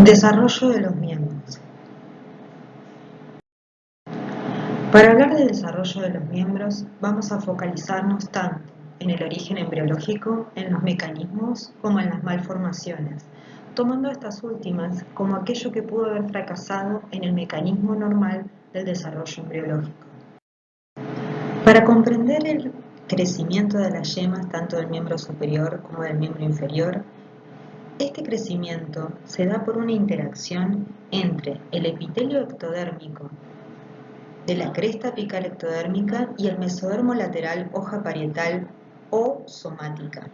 Desarrollo de los miembros. Para hablar del desarrollo de los miembros, vamos a focalizarnos tanto en el origen embriológico, en los mecanismos, como en las malformaciones, tomando estas últimas como aquello que pudo haber fracasado en el mecanismo normal del desarrollo embriológico. Para comprender el crecimiento de las yemas, tanto del miembro superior como del miembro inferior, este crecimiento se da por una interacción entre el epitelio ectodérmico de la cresta apical ectodérmica y el mesodermo lateral hoja parietal o somática.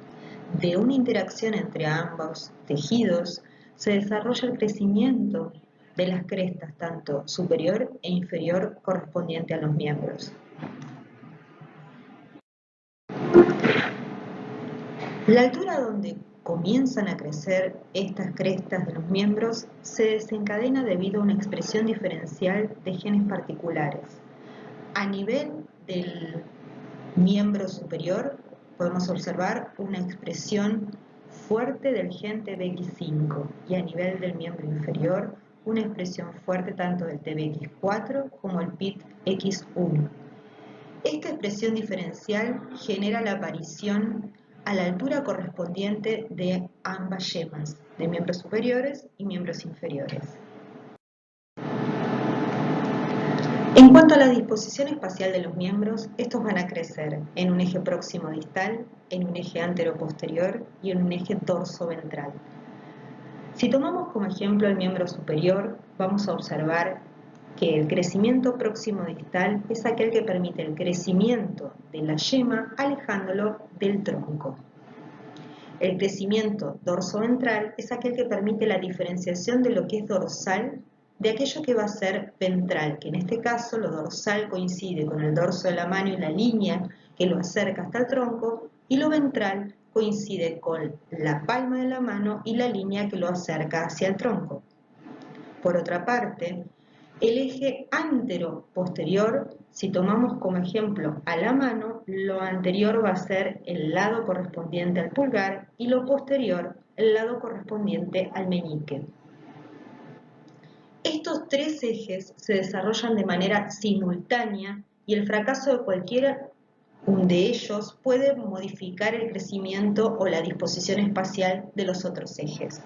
De una interacción entre ambos tejidos se desarrolla el crecimiento de las crestas, tanto superior e inferior correspondiente a los miembros. La altura donde comienzan a crecer estas crestas de los miembros se desencadena debido a una expresión diferencial de genes particulares. A nivel del miembro superior podemos observar una expresión fuerte del gen TBX5 y a nivel del miembro inferior una expresión fuerte tanto del TBX4 como el PITX1. Esta expresión diferencial genera la aparición a la altura correspondiente de ambas yemas, de miembros superiores y miembros inferiores. En cuanto a la disposición espacial de los miembros, estos van a crecer en un eje próximo distal, en un eje antero-posterior y en un eje dorso-ventral. Si tomamos como ejemplo el miembro superior, vamos a observar que el crecimiento próximo distal es aquel que permite el crecimiento de la yema alejándolo del tronco. El crecimiento dorso-ventral es aquel que permite la diferenciación de lo que es dorsal de aquello que va a ser ventral, que en este caso lo dorsal coincide con el dorso de la mano y la línea que lo acerca hasta el tronco, y lo ventral coincide con la palma de la mano y la línea que lo acerca hacia el tronco. Por otra parte, el eje antero-posterior, si tomamos como ejemplo a la mano, lo anterior va a ser el lado correspondiente al pulgar y lo posterior el lado correspondiente al meñique. Estos tres ejes se desarrollan de manera simultánea y el fracaso de cualquiera de ellos puede modificar el crecimiento o la disposición espacial de los otros ejes.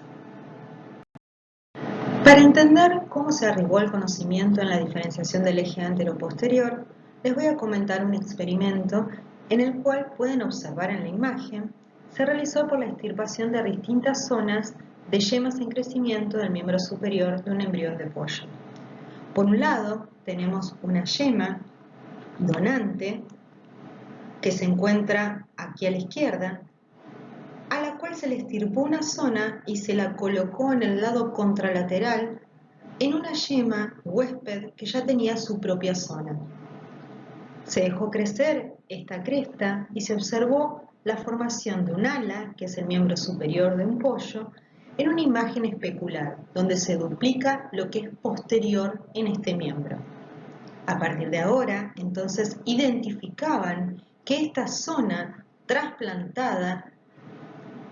Para entender cómo se arribó al conocimiento en la diferenciación del eje antero-posterior, les voy a comentar un experimento en el cual pueden observar en la imagen, se realizó por la extirpación de distintas zonas de yemas en crecimiento del miembro superior de un embrión de pollo. Por un lado, tenemos una yema donante que se encuentra aquí a la izquierda, a la cual se le extirpó una zona y se la colocó en el lado contralateral en una yema huésped que ya tenía su propia zona. Se dejó crecer esta cresta y se observó la formación de un ala, que es el miembro superior de un pollo, en una imagen especular, donde se duplica lo que es posterior en este miembro. A partir de ahora, entonces, identificaban que esta zona trasplantada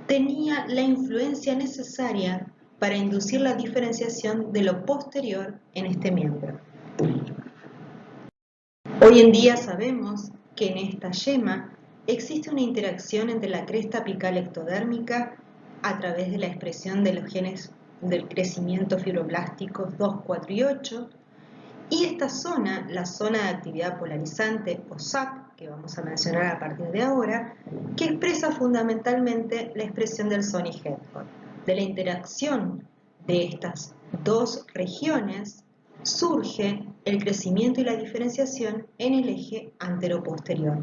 tenía la influencia necesaria para inducir la diferenciación de lo posterior en este miembro. Hoy en día sabemos que en esta yema existe una interacción entre la cresta apical ectodérmica a través de la expresión de los genes del crecimiento fibroblásticos 2, 4 y 8, y esta zona, la zona de actividad polarizante o SAP, que vamos a mencionar a partir de ahora, que expresa fundamentalmente la expresión del Sony-Hedgehog. De la interacción de estas dos regiones surge el crecimiento y la diferenciación en el eje antero-posterior.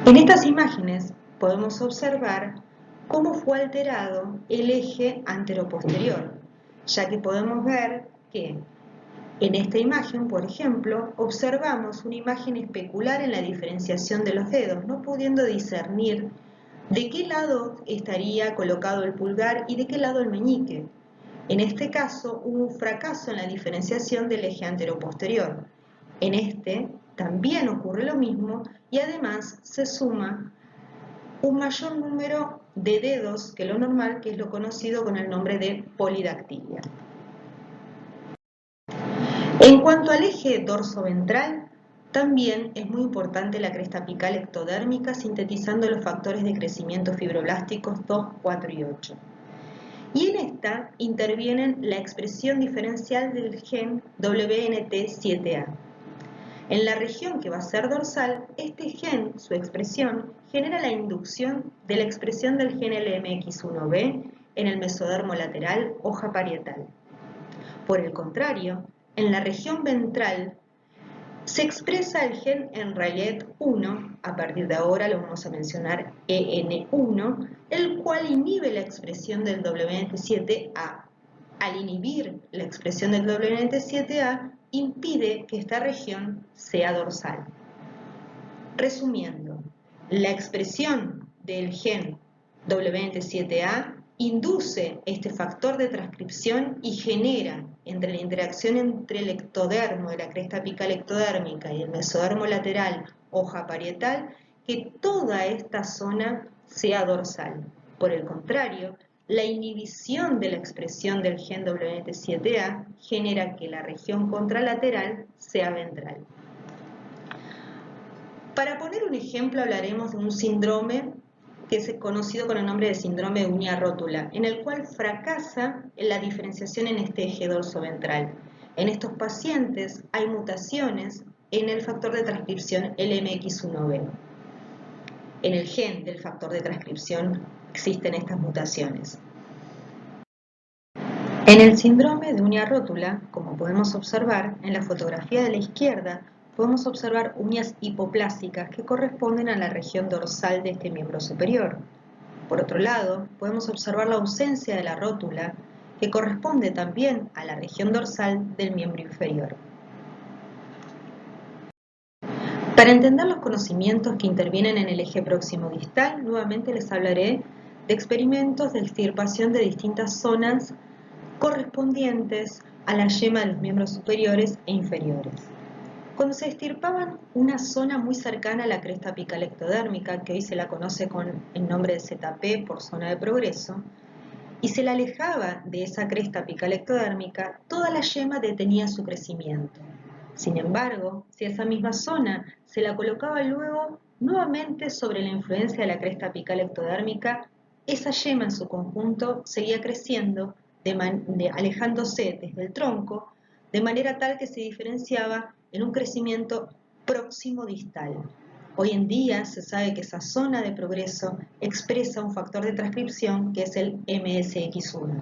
En estas imágenes podemos observar cómo fue alterado el eje antero-posterior, ya que podemos ver que en esta imagen, por ejemplo, observamos una imagen especular en la diferenciación de los dedos, no pudiendo discernir de qué lado estaría colocado el pulgar y de qué lado el meñique. En este caso, hubo un fracaso en la diferenciación del eje antero-posterior. En este también ocurre lo mismo y además se suma un mayor número de dedos que lo normal, que es lo conocido con el nombre de polidactilia. En cuanto al eje dorsoventral, también es muy importante la cresta apical ectodérmica, sintetizando los factores de crecimiento fibroblásticos 2, 4 y 8. Y en esta intervienen la expresión diferencial del gen WNT7A. En la región que va a ser dorsal, este gen, su expresión, genera la inducción de la expresión del gen LMX1B en el mesodermo lateral, hoja parietal. Por el contrario, en la región ventral se expresa el gen Enrayet1, a partir de ahora lo vamos a mencionar EN1, el cual inhibe la expresión del WNT7A. Al inhibir la expresión del WNT7A, impide que esta región sea dorsal. Resumiendo, la expresión del gen WNT7A induce este factor de transcripción y genera, entre la interacción entre el ectodermo de la cresta apical ectodérmica y el mesodermo lateral, hoja parietal, que toda esta zona sea dorsal. Por el contrario, la inhibición de la expresión del gen WNT7A genera que la región contralateral sea ventral. Para poner un ejemplo, hablaremos de un síndrome que es conocido con el nombre de síndrome de uña rótula, en el cual fracasa la diferenciación en este eje dorsoventral. En estos pacientes hay mutaciones en el factor de transcripción LMX1B. En el gen del factor de transcripción existen estas mutaciones. En el síndrome de uña rótula, como podemos observar en la fotografía de la izquierda, podemos observar uñas hipoplásicas que corresponden a la región dorsal de este miembro superior. Por otro lado, podemos observar la ausencia de la rótula, que corresponde también a la región dorsal del miembro inferior. Para entender los conocimientos que intervienen en el eje próximo distal, nuevamente les hablaré de experimentos de extirpación de distintas zonas correspondientes a la yema de los miembros superiores e inferiores. Cuando se extirpaban una zona muy cercana a la cresta apical ectodérmica, que hoy se la conoce con el nombre de ZP por zona de progreso, y se la alejaba de esa cresta apical ectodérmica, toda la yema detenía su crecimiento. Sin embargo, si esa misma zona se la colocaba luego nuevamente sobre la influencia de la cresta apical ectodérmica, esa yema en su conjunto seguía creciendo, alejándose desde el tronco, de manera tal que se diferenciaba en un crecimiento próximo distal. Hoy en día se sabe que esa zona de progreso expresa un factor de transcripción que es el MSX1.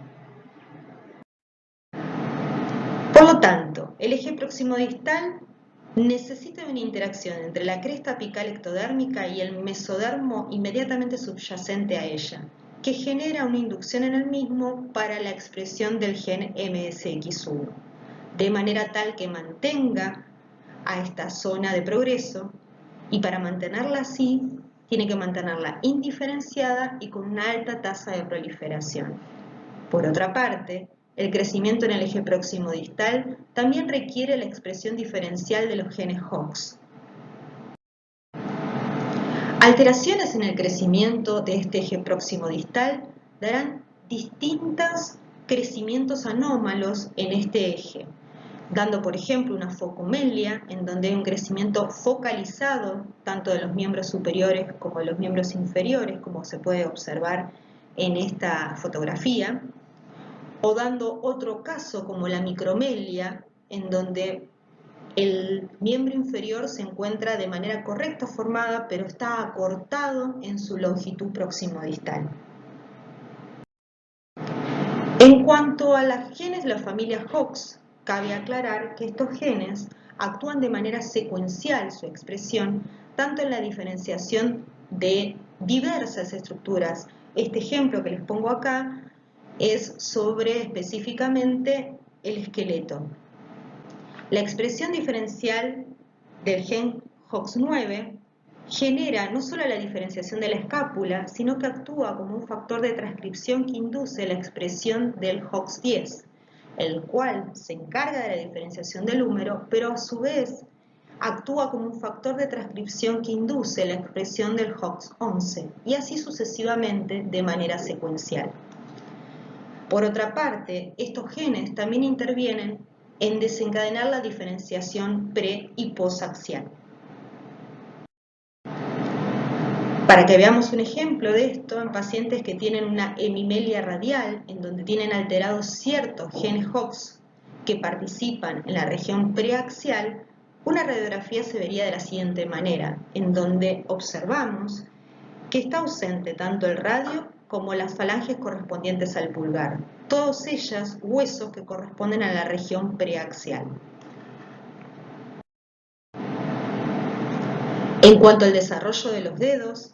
Por lo tanto, el eje próximo distal necesita de una interacción entre la cresta apical ectodérmica y el mesodermo inmediatamente subyacente a ella, que genera una inducción en el mismo para la expresión del gen MSX1, de manera tal que mantenga a esta zona de progreso, y para mantenerla así, tiene que mantenerla indiferenciada y con una alta tasa de proliferación. Por otra parte, el crecimiento en el eje próximo distal también requiere la expresión diferencial de los genes Hox. Alteraciones en el crecimiento de este eje próximo distal darán distintos crecimientos anómalos en este eje, dando por ejemplo una focomelia, en donde hay un crecimiento focalizado tanto de los miembros superiores como de los miembros inferiores, como se puede observar en esta fotografía, o dando otro caso como la micromelia, en donde el miembro inferior se encuentra de manera correcta formada, pero está acortado en su longitud próximo distal. En cuanto a los genes de la familia Hox, cabe aclarar que estos genes actúan de manera secuencial su expresión, tanto en la diferenciación de diversas estructuras. Este ejemplo que les pongo acá es sobre específicamente el esqueleto. La expresión diferencial del gen HOX9 genera no solo la diferenciación de la escápula, sino que actúa como un factor de transcripción que induce la expresión del HOX10, el cual se encarga de la diferenciación del húmero, pero a su vez actúa como un factor de transcripción que induce la expresión del HOX11 y así sucesivamente de manera secuencial. Por otra parte, estos genes también intervienen en desencadenar la diferenciación pre- y posaxial. Para que veamos un ejemplo de esto, en pacientes que tienen una hemimelia radial, en donde tienen alterados ciertos genes HOX que participan en la región preaxial, una radiografía se vería de la siguiente manera, en donde observamos que está ausente tanto el radio como las falanges correspondientes al pulgar, todas ellas huesos que corresponden a la región preaxial. En cuanto al desarrollo de los dedos,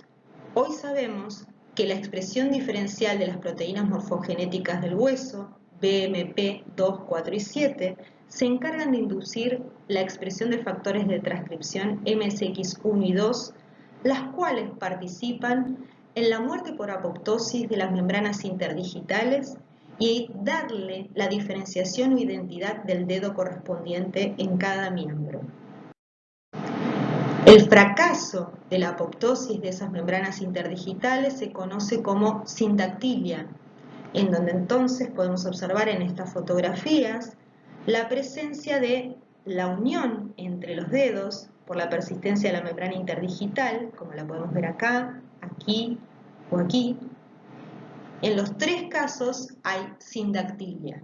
hoy sabemos que la expresión diferencial de las proteínas morfogenéticas del hueso, BMP 2, 4 y 7, se encargan de inducir la expresión de factores de transcripción MSX1 y 2, las cuales participan en la muerte por apoptosis de las membranas interdigitales y darle la diferenciación o identidad del dedo correspondiente en cada miembro. El fracaso de la apoptosis de esas membranas interdigitales se conoce como sindactilia, en donde entonces podemos observar en estas fotografías la presencia de la unión entre los dedos por la persistencia de la membrana interdigital, como la podemos ver acá, aquí o aquí. En los tres casos hay sindactilia.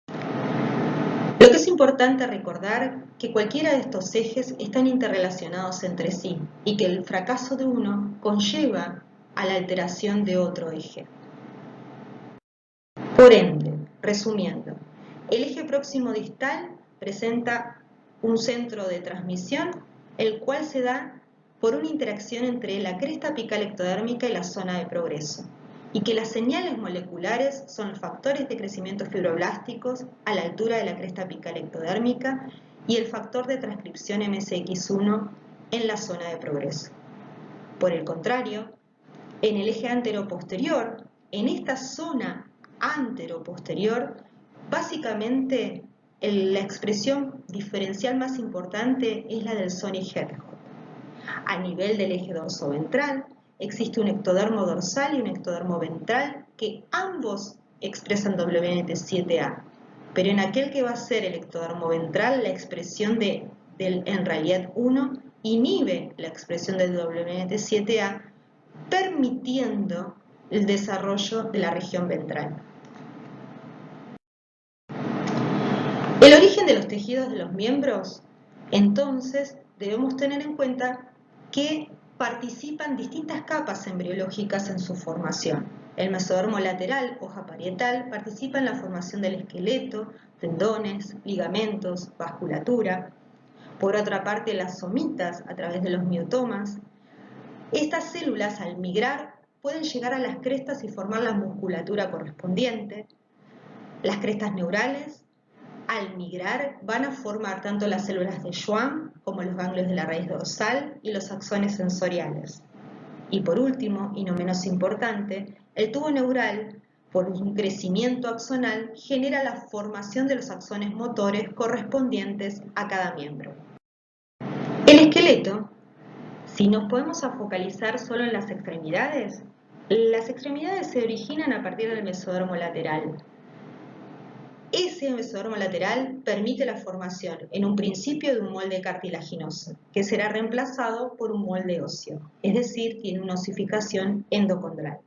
Lo que es importante recordar que cualquiera de estos ejes están interrelacionados entre sí y que el fracaso de uno conlleva a la alteración de otro eje. Por ende, resumiendo, el eje próximo distal presenta un centro de transmisión, el cual se da por una interacción entre la cresta apical ectodérmica y la zona de progreso, y que las señales moleculares son los factores de crecimiento fibroblásticos a la altura de la cresta apical ectodérmica y el factor de transcripción MSX1 en la zona de progreso. Por el contrario, en el eje anteroposterior, en esta zona anteroposterior, básicamente la expresión diferencial más importante es la del Sony-Hertford. A nivel del eje dorsoventral, existe un ectodermo dorsal y un ectodermo ventral que ambos expresan WNT7A, pero en aquel que va a ser el ectodermo ventral, la expresión del enrayet 1 inhibe la expresión del WNT7A, permitiendo el desarrollo de la región ventral. El origen de los tejidos de los miembros, entonces, debemos tener en cuenta que participan distintas capas embriológicas en su formación. El mesodermo lateral, hoja parietal, participa en la formación del esqueleto, tendones, ligamentos, vasculatura. Por otra parte, las somitas, a través de los miotomas. Estas células, al migrar, pueden llegar a las crestas y formar la musculatura correspondiente. Las crestas neurales, al migrar, van a formar tanto las células de Schwann como los ganglios de la raíz dorsal y los axones sensoriales. Y por último, y no menos importante, el tubo neural, por un crecimiento axonal, genera la formación de los axones motores correspondientes a cada miembro. El esqueleto, si nos podemos focalizar solo en las extremidades se originan a partir del mesodermo lateral. Ese mesodermo lateral permite la formación en un principio de un molde cartilaginoso, que será reemplazado por un molde óseo, es decir, tiene una osificación endocondral.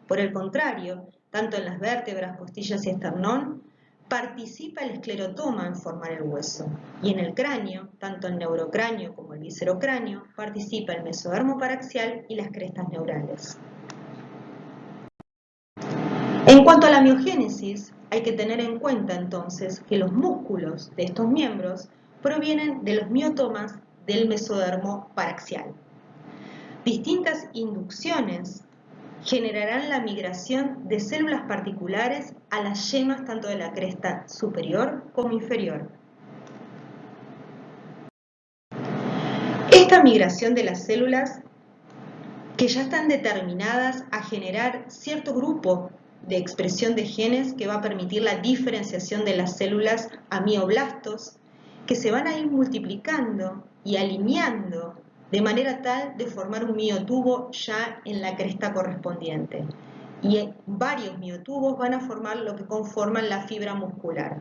Por el contrario, tanto en las vértebras, costillas y esternón, participa el esclerotoma en formar el hueso, y en el cráneo, tanto el neurocráneo como el viscerocráneo, participa el mesodermo paraxial y las crestas neurales. En cuanto a la miogénesis, hay que tener en cuenta entonces que los músculos de estos miembros provienen de los miotomas del mesodermo paraxial. Distintas inducciones generarán la migración de células particulares a las yemas tanto de la cresta superior como inferior. Esta migración de las células, que ya están determinadas a generar cierto grupo de expresión de genes que va a permitir la diferenciación de las células a mioblastos, que se van a ir multiplicando y alineando de manera tal de formar un miotubo ya en la cresta correspondiente. Y varios miotubos van a formar lo que conforman la fibra muscular.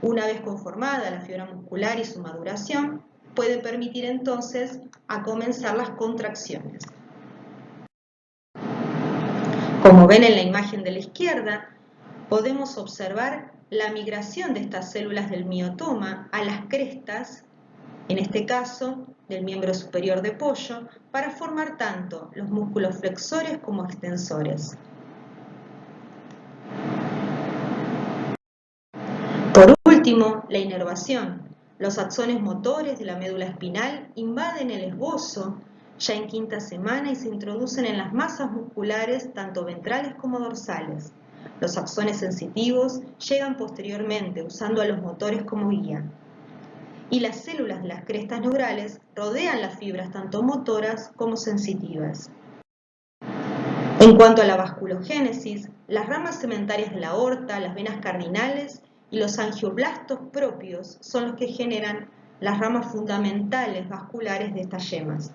Una vez conformada la fibra muscular y su maduración, puede permitir entonces a comenzar las contracciones. Como ven en la imagen de la izquierda, podemos observar la migración de estas células del miotoma a las crestas, en este caso del miembro superior de pollo, para formar tanto los músculos flexores como extensores. Por último, la inervación. Los axones motores de la médula espinal invaden el esbozo ya en quinta semana y se introducen en las masas musculares tanto ventrales como dorsales. Los axones sensitivos llegan posteriormente usando a los motores como guía. Y las células de las crestas neurales rodean las fibras tanto motoras como sensitivas. En cuanto a la vasculogénesis, las ramas cementarias de la aorta, las venas cardinales y los angioblastos propios son los que generan las ramas fundamentales vasculares de estas yemas.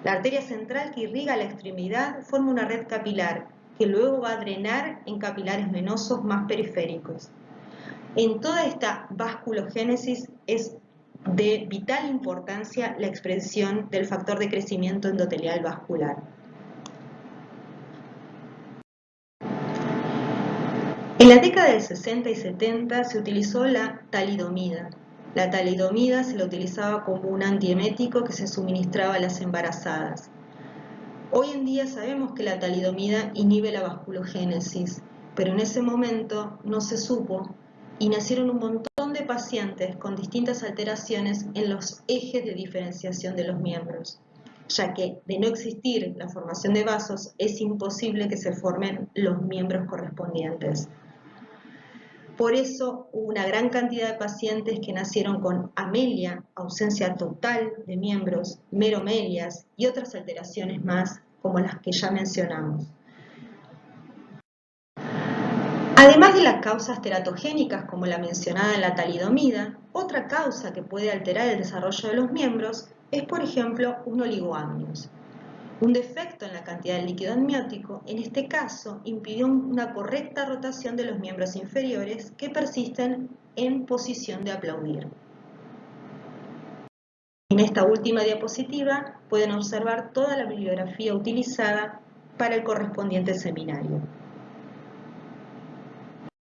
La arteria central que irriga la extremidad forma una red capilar que luego va a drenar en capilares venosos más periféricos. En toda esta vasculogénesis es de vital importancia la expresión del factor de crecimiento endotelial vascular. En la década del 60 y 70 se utilizó la talidomida. La talidomida se la utilizaba como un antiemético que se suministraba a las embarazadas. Hoy en día sabemos que la talidomida inhibe la vasculogénesis, pero en ese momento no se supo y nacieron un montón de pacientes con distintas alteraciones en los ejes de diferenciación de los miembros, ya que de no existir la formación de vasos es imposible que se formen los miembros correspondientes. Por eso hubo una gran cantidad de pacientes que nacieron con amelia, ausencia total de miembros, meromelias y otras alteraciones más como las que ya mencionamos. Además de las causas teratogénicas como la mencionada en la talidomida, otra causa que puede alterar el desarrollo de los miembros es, por ejemplo, un oligoamnios. Un defecto en la cantidad de líquido amniótico, en este caso, impidió una correcta rotación de los miembros inferiores que persisten en posición de aplaudir. En esta última diapositiva pueden observar toda la bibliografía utilizada para el correspondiente seminario.